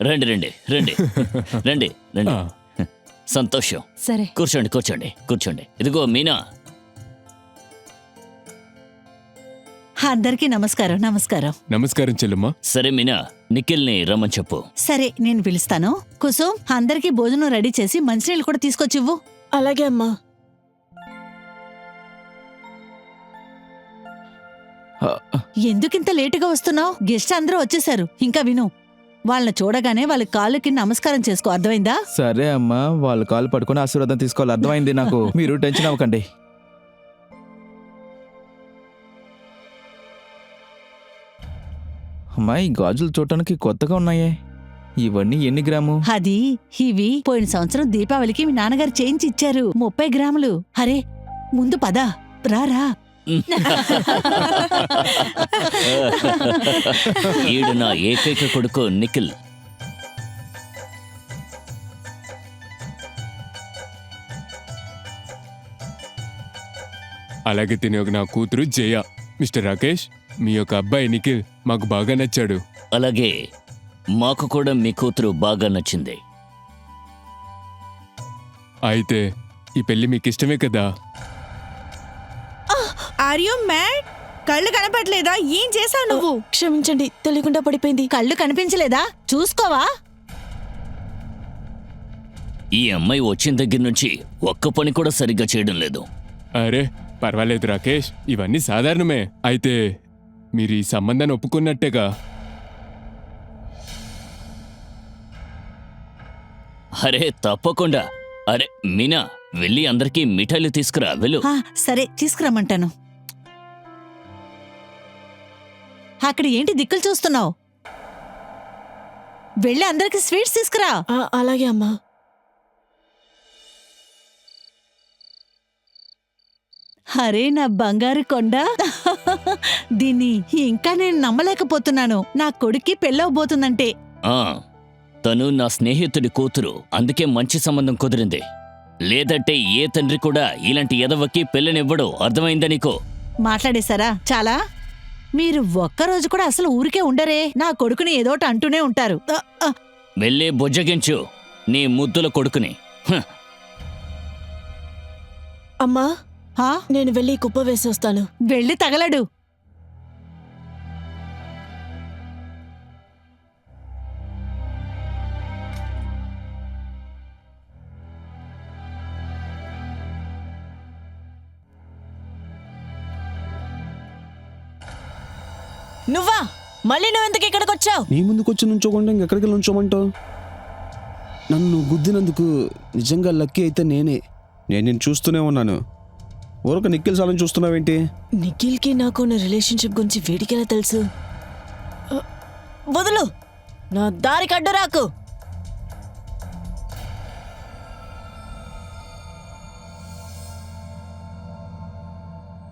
రండి రండి రండి రండి రండి. సంతోషం. సరే కూర్చోండి కూర్చోండి కూర్చోండి. ఇదిగో మీనా. అందరికీ నమస్కారం. నమస్కారం. నమస్కారం చెల్లెమ్మ. సరే మీనా, నిఖిల్ని రమ్మని చెప్పు. సరే నేను పిలుస్తాను. కుసుమ్, అందరికీ భోజనం రెడీ చేసి మంచినీళ్ళు కూడా తీసుకొచ్చివ్వు. అలాగే అమ్మా. ఎందుకింత లేటుగా వస్తున్నావు? గెస్ట్ అందరూ వచ్చేసారు. ఇంకా విను, వాళ్ళని చూడగానే వాళ్ళ కాళ్ళకి నమస్కారం చేసుకో, అర్థమైందా? సరే అమ్మా, వాళ్ళ కాలు పట్టుకుని ఆశీర్వాదం తీసుకోవాలి, అర్థమైంది నాకు. మీరు టెన్షన్ అవ్వకండి. అమ్మాయి, గాజులు చూడటానికి కొత్తగా ఉన్నాయే. ఇవన్నీ ఎన్ని గ్రాము? అది ఇవి పోయిన సంవత్సరం దీపావళికి మీ నాన్నగారు చేయించి ఇచ్చారు. 30 గ్రాములు. అరే ముందు పద, రారా. ఈడు నా ఏకైక కొడుకు నిఖిల్. అలాగే తినే నా కూతురు జయ. మిస్టర్ రాకేష్, మీ యొక్క అబ్బాయి నిఖిల్ మాకు బాగా నచ్చాడు. అలాగే మాకు కూడా మీ కూతురు బాగా నచ్చింది. అయితే ఈ పెళ్లి మీకు ఇష్టమే కదా? Are you mad? కళ్ళు కనపడలేదా? ఏం చేశావు నువ్వు? క్షమించండి, తెలియకుండా పడిపోయింది. కళ్ళు కనిపించలేదా? చూసుకోవా? ఈ అమ్మాయి వచ్చిన దగ్గర నుంచి ఒక్క పని కూడా సరిగ్గా చేయడం లేదు. అరే పర్వాలేదు రాకేష్, ఇవన్నీ సాధారణమే. అయితే మీరు ఈ సంబంధాన్ని ఒప్పుకున్నట్టేగా? అరే తప్పకుండా. అరే మీనా, వెళ్ళి అందరికీ మిఠాయిలు తీసుకురా, వెళ్ళు. సరే తీసుకురమ్మంటాను. అక్కడ ఏంటి దిక్కులు చూస్తున్నావు? వెళ్ళి అందరికి స్వీట్స్ తీసుకురా. అలాగే అమ్మా. అరే నా బంగారు కొండ, దీన్ని ఇంకా నేను నమ్మలేకపోతున్నాను. నా కొడుక్కి పెళ్ళవబోతుందంటే. ఆ, తను నా స్నేహితుడి కూతురు, అందుకే మంచి సంబంధం కుదిరింది. లేదంటే ఏ తండ్రి కూడా ఇలాంటి ఎదవకి పెళ్ళనివ్వడు. అర్థమైందా నీకు? మాట్లాడేశారా? చాలా. మీరు ఒక్కరోజు కూడా అసలు ఊరికే ఉండరే. నా కొడుకుని ఏదోటి అంటూనే ఉంటారు. వెళ్ళి బుజ్జగించు నీ ముద్దుల కొడుకుని. అమ్మా, హా? నేను వెళ్ళి కుప్ప వేసి వస్తాను. వెళ్ళి తగలడు. నువ్వా? మళ్ళీ నువ్వెందుకు ఇక్కడికి వచ్చావు? నీ ముందుకొచ్చి నుంచోకుండా ఇంకెక్కడికి నుంచోమంటావు? నన్ను గుద్దినందుకు నిజంగా లక్కీ అయితే నేనే. నేను చూస్తూనే ఉన్నాను. ఊరక నిఖిల్ సాలని చూస్తున్నావేంటి? నిఖిల్కి నాకు ఉన్న రిలేషన్షిప్ గురించి వీడికెలా తెలుసు? వదులు, నా దారికి అడ్డు రాకు.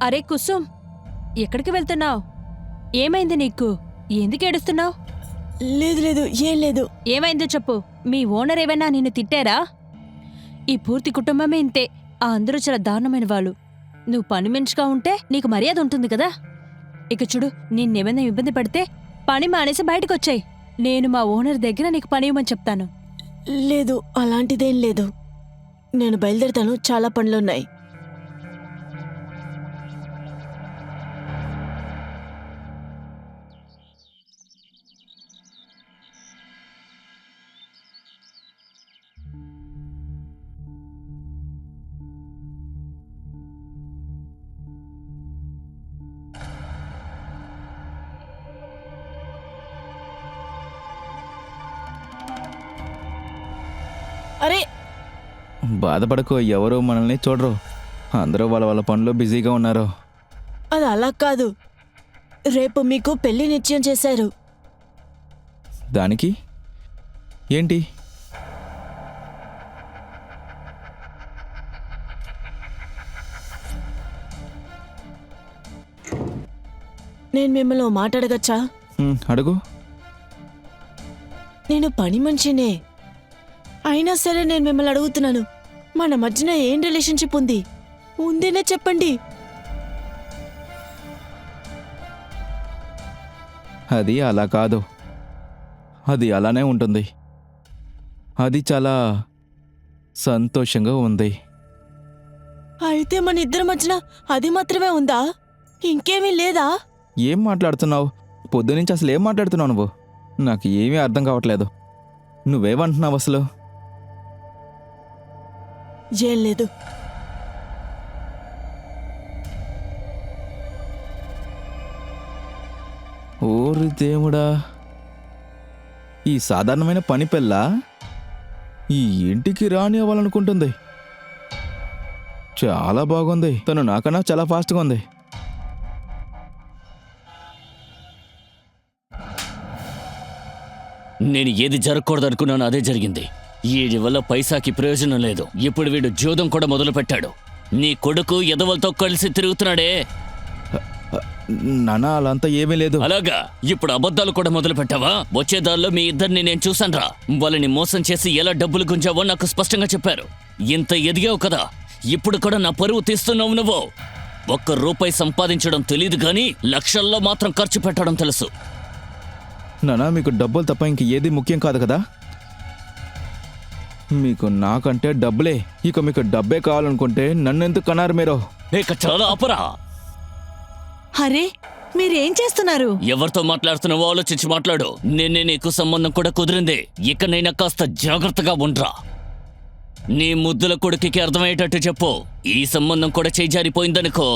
అరే కుసుమ్, ఎక్కడికి వెళ్తున్నావు? ఏమైంది నీకు? ఎందుకు ఏడుస్తున్నావు? లేదు లేదు, ఏం లేదు. ఏమైందో చెప్పు. మీ ఓనర్ ఏమైనా నిన్ను తిట్టారా? ఈ పూర్తి కుటుంబమే ఇంతే. ఆ అందరూ చాలా దారుణమైన వాళ్ళు. నువ్వు పని మనిషిగా ఉంటే నీకు మర్యాద ఉంటుంది కదా. ఇక చూడు, నిన్నేమైనా ఇబ్బంది పడితే పని మానేసి బయటకొచ్చాయి. నేను మా ఓనర్ దగ్గర నీకు పని ఇవ్వమని చెప్తాను. లేదు, అలాంటిదేం లేదు. నేను బయలుదేరుతాను, చాలా పనులున్నాయి. అరే బాధపడకు, ఎవరు మనల్ని చూడరు. అందరూ వాళ్ళ వాళ్ళ పనుల్లో బిజీగా ఉన్నారు. అది అలా కాదు. రేపు మీకు పెళ్లి నిశ్చయం చేశారు. దానికి ఏంటి? నేను మిమ్మల్ని ఓ మాట అడగచ్చా? అడుగు. నేను పని మనిషినే, అయినా సరే నేను మిమ్మల్ని అడుగుతున్నాను, మన మధ్యన ఏం రిలేషన్షిప్ ఉంది? ఉందేనే చెప్పండి. అది అలా కాదు. అది అలానే ఉంటుంది. అది చాలా సంతోషంగా ఉంది. అయితే మన ఇద్దరి మధ్యన అది మాత్రమే ఉందా? ఇంకేమీ లేదా? ఏం మాట్లాడుతున్నావు? పొద్దునుంచి అసలు ఏం మాట్లాడుతున్నావు నువ్వు? నాకు ఏమీ అర్థం కావట్లేదు. నువ్వేమంటున్నావు అసలు? ఏం లేదు. ఓరి దేవుడా, ఈ సాధారణమైన పని పిల్ల ఈ ఇంటికి రాని అవ్వాలనుకుంటుంది. చాలా బాగుంది. తను నాకన్నా చాలా ఫాస్ట్గా ఉంది. నేను ఏది జరగకూడదు అనుకున్నానో అదే జరిగింది. వీడి వల్ల పైసాకి ప్రయోజనం లేదు. ఇప్పుడు వీడు జూదం కూడా మొదలు పెట్టాడు. నీ కొడుకు ఎదవలతో కలిసి తిరుగుతున్నాడే. నాన్న అలా ఏమీ లేదు. అలాగా? ఇప్పుడు అబద్ధాలు కూడా మొదలు పెట్టావా? వచ్చే దారిలో మీ ఇద్దరిని నేను చూశాన్రా. వాళ్ళని మోసం చేసి ఎలా డబ్బులు గుంజావో నాకు స్పష్టంగా చెప్పారు. ఇంత ఎదిగావు కదా, ఇప్పుడు కూడా నా పరువు తీస్తున్నావు నువ్వు. ₹1 సంపాదించడం తెలీదు కానీ లక్షల్లో మాత్రం ఖర్చు పెట్టడం తెలుసు. నానా, మీకు డబ్బులు తప్ప ఇంక ఏది ముఖ్యం కాదు కదా? మీకు నాకంటే డబ్బులే. ఇక మీకు డబ్బే కావాలనుకుంటే నన్నెందుకు కన్నారు మీరు? ఇక చాలా ఆపరా. అరే మీరేం చేస్తున్నారు? ఎవరితో మాట్లాడుతున్నావో ఆలోచించి మాట్లాడు. నిన్నే నీకు సంబంధం కూడా కుదిరింది. ఇకనైనా కాస్త జాగ్రత్తగా ఉండ్రా. నీ ముద్దుల కొడుకుకి అర్థమయ్యేటట్టు చెప్పు. ఈ సంబంధం కూడా చేజారిపోయిందనుకో,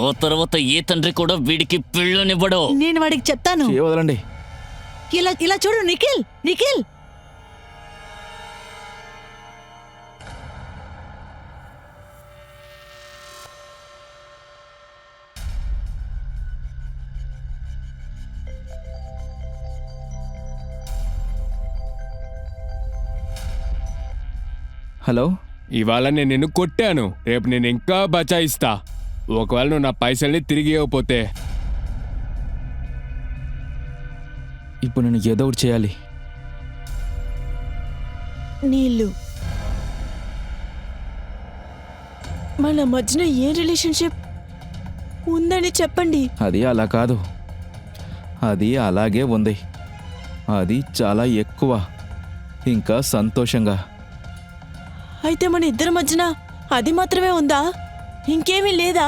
ఆ తర్వాత ఏ తండ్రి కూడా వీడికి పిల్లనివ్వడు. నేను వాడికి చెప్తాను. వదలండి. ఇలా ఇలా చూడు నిఖిల్, నిఖిల్. హలో, ఇవాళ నేను నిన్ను కొట్టాను, రేపు నేను ఇంకా బచాయిస్తా. ఒకవేళ నువ్వు నా పైసల్ని తిరిగి ఇవ్వకపోతే ఇప్పుడు నేను ఏదో ఒకటి చేయాలి. నీళ్ళు, మన మధ్యన ఏ రిలేషన్షిప్ ఉందని చెప్పండి. అది అలా కాదు, అది అలాగే ఉంది. అది చాలా ఎక్కువ, ఇంకా సంతోషంగా. అయితే మన ఇద్దరి మధ్యన అది మాత్రమే ఉందా? ఇంకేమీ లేదా?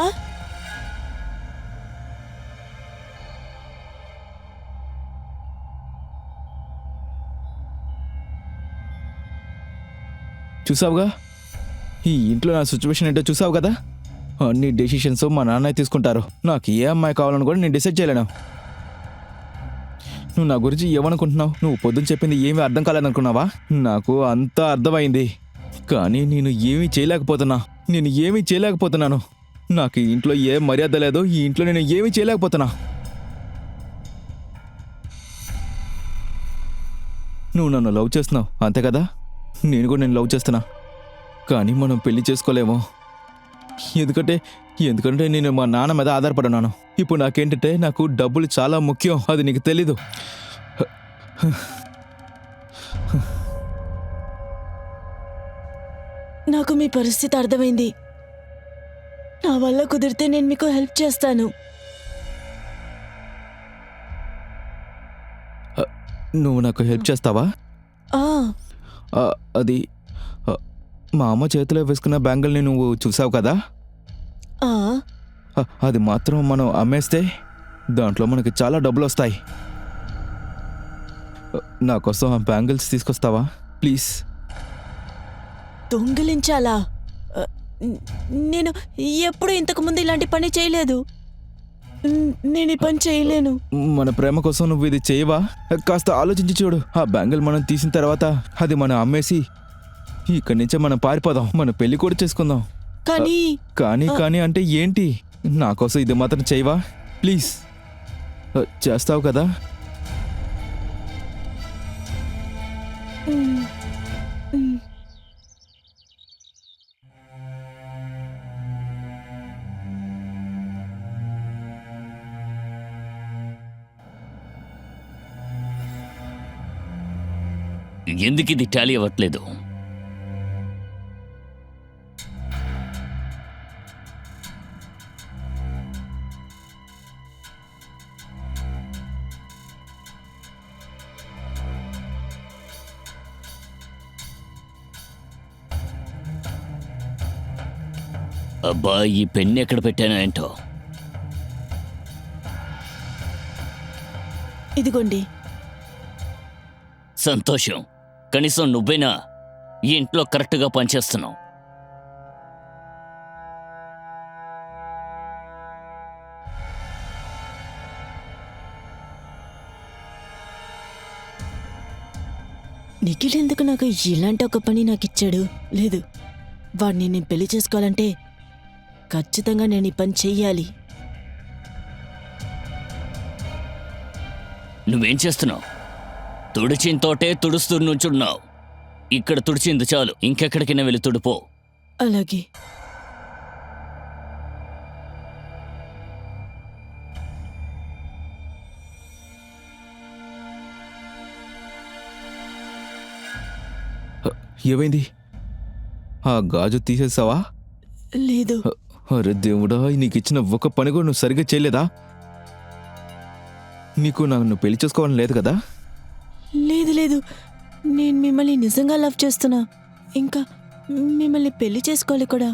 చూసావుగా ఈ ఇంట్లో నా సిచ్యువేషన్ ఏంటో చూసావు కదా? అన్ని డెసిషన్స్ మా నాన్న తీసుకుంటారు. నాకు ఏ అమ్మాయి కావాలని కూడా నేను డిసైడ్ చేయలేను. నువ్వు నా గురించి ఏమనుకుంటున్నావు? నువ్వు పొద్దున చెప్పింది ఏమీ అర్థం కాలేదనుకున్నావా? నాకు అంతా అర్థమైంది, కానీ నేను ఏమీ చేయలేకపోతున్నాను. నాకు ఈ ఇంట్లో ఏ మర్యాద లేదు. ఈ ఇంట్లో నేను ఏమీ చేయలేకపోతున్నా. నువ్వు నన్ను లవ్ చేస్తున్నావు అంతే కదా? నేను కూడా లవ్ చేస్తున్నా, కానీ మనం పెళ్లి చేసుకోలేమో. ఎందుకంటే నేను మా నాన్న మీద ఆధారపడున్నాను. ఇప్పుడు నాకేంటంటే నాకు డబ్బులు చాలా ముఖ్యం. అది నీకు తెలీదు. నాకు మీ పరిస్థితి అర్థమైంది. నా వల్ల కుదిరితే నేను మీకు హెల్ప్ చేస్తాను. నువ్వు నాకు హెల్ప్ చేస్తావా? ఆ, అది మా అమ్మ చేతిలో వేసుకున్న బ్యాంగిల్ని నువ్వు చూసావు కదా? ఆ, అది మాత్రం మనం అమ్మేస్తే దాంట్లో మనకి చాలా డబ్బులు వస్తాయి. నా కోసం ఆ బ్యాంగిల్స్ తీసుకొస్తావా ప్లీజ్? దొంగిలించాలా? నేను ఎప్పుడు ఇంతకు ముందు ఇలాంటి పని చేయలేదు. నేను ఈ పని చేయలేను. మన ప్రేమ కోసం నువ్వు ఇది చేయవా? కాస్త ఆలోచించి చూడు. ఆ బ్యాంగిల్ మనం తీసిన తర్వాత అది మనం అమ్మేసి ఇక్కడి నుంచే మనం పారిపోదాం. మన పెళ్లి కూడా చేసుకుందాం. కానీ అంటే ఏంటి? నా కోసం ఇది మాత్రం చేయవా ప్లీజ్? చేస్తావు కదా? ఎందుకు ఇది టాలీ అవ్వట్లేదు? అబ్బా ఈ పెన్ ఎక్కడ పెట్టానో ఏంటో. ఇదిగోండి. సంతోషం. కనీసం నువ్వైనా ఈ ఇంట్లో కరెక్ట్గా పనిచేస్తున్నావు. నిఖిల్ ఎందుకు నాకు ఇలాంటి ఒక పని నాకు ఇచ్చాడు? లేదు, వాడిని నేను పెళ్లి చేసుకోవాలంటే ఖచ్చితంగా నేను ఈ పని చెయ్యాలి. నువ్వేం చేస్తున్నావు? తుడిచిన తోటే తుడుస్తూ నుంచున్నావు. ఇక్కడ తుడిచింది చాలు, ఇంకెక్కడికైనా వెళ్ళి తుడిపో. అలాగే. ఏమైంది? ఆ గాజు తీసేసావా? లేదు. అరే దేవుడా, నీకు ఇచ్చిన ఒక పని కూడా నువ్వు సరిగ్గా చేయలేదా? నీకు నన్ను పెళ్లి చేసుకోవాలని లేదు కదా? లేదు లేదు, నేను మిమ్మల్ని నిజంగా లవ్ చేస్తున్నా. ఇంకా మిమ్మల్ని పెళ్లి చేసుకోవాలి కూడా.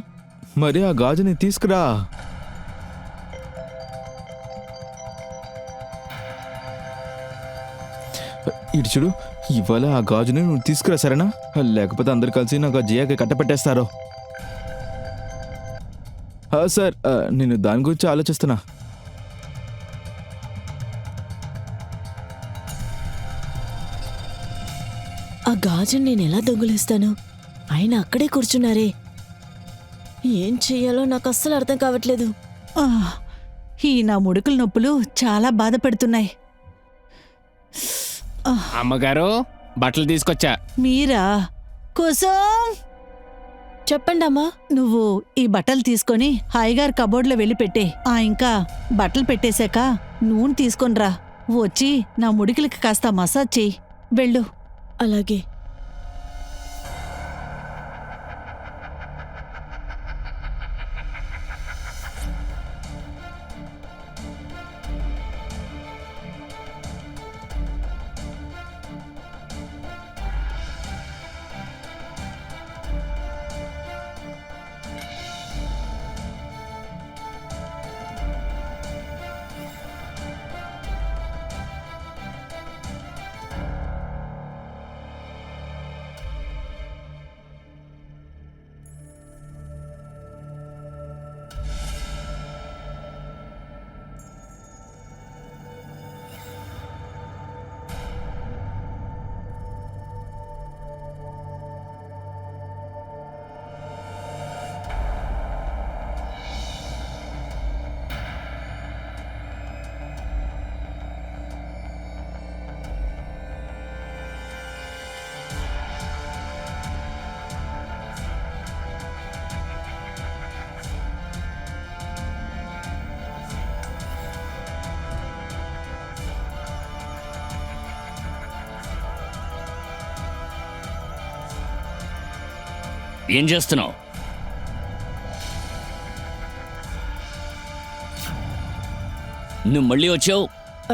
మరి ఆ గాజుని తీసుకురా. ఇటు చూడు, ఇవాళ ఆ గాజుని నువ్వు తీసుకురా, సరేనా? లేకపోతే అందరు కలిసి నాకు ఆ జియాకి కట్టపెట్టేస్తారు. సార్, నేను దాని గురించి ఆలోచిస్తున్నా. ఆ గాజుని నేను ఎలా దొంగిలిస్తాను? ఆయన అక్కడే కూర్చున్నారే. ఏం చెయ్యాలో నాకు అస్సలు అర్థం కావట్లేదు. ఆ, ఈ నా ముడుకుల నొప్పులు చాలా బాధ పెడుతున్నాయి. అమ్మగారు, బట్టలు తీసుకొచ్చా. మీరా? కోసం చెప్పండి అమ్మా. నువ్వు ఈ బట్టలు తీసుకొని హాయిగారు కబోర్డ్లో వెళ్ళి పెట్టే. ఇంకా బట్టలు పెట్టేశాక నూనె తీసుకొనిరా. వచ్చి నా ముడికిలకి కాస్త మసాజ్ చెయ్యి. వెళ్ళు. అలాగే. ఏం చేస్తున్నావు? నువ్వు మళ్ళీ వచ్చావు.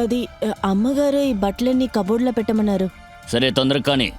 అది అమ్మగారు ఈ బట్టలన్నీ కబోర్డ్లో పెట్టమన్నారు. సరే, తొందరగా కానీ.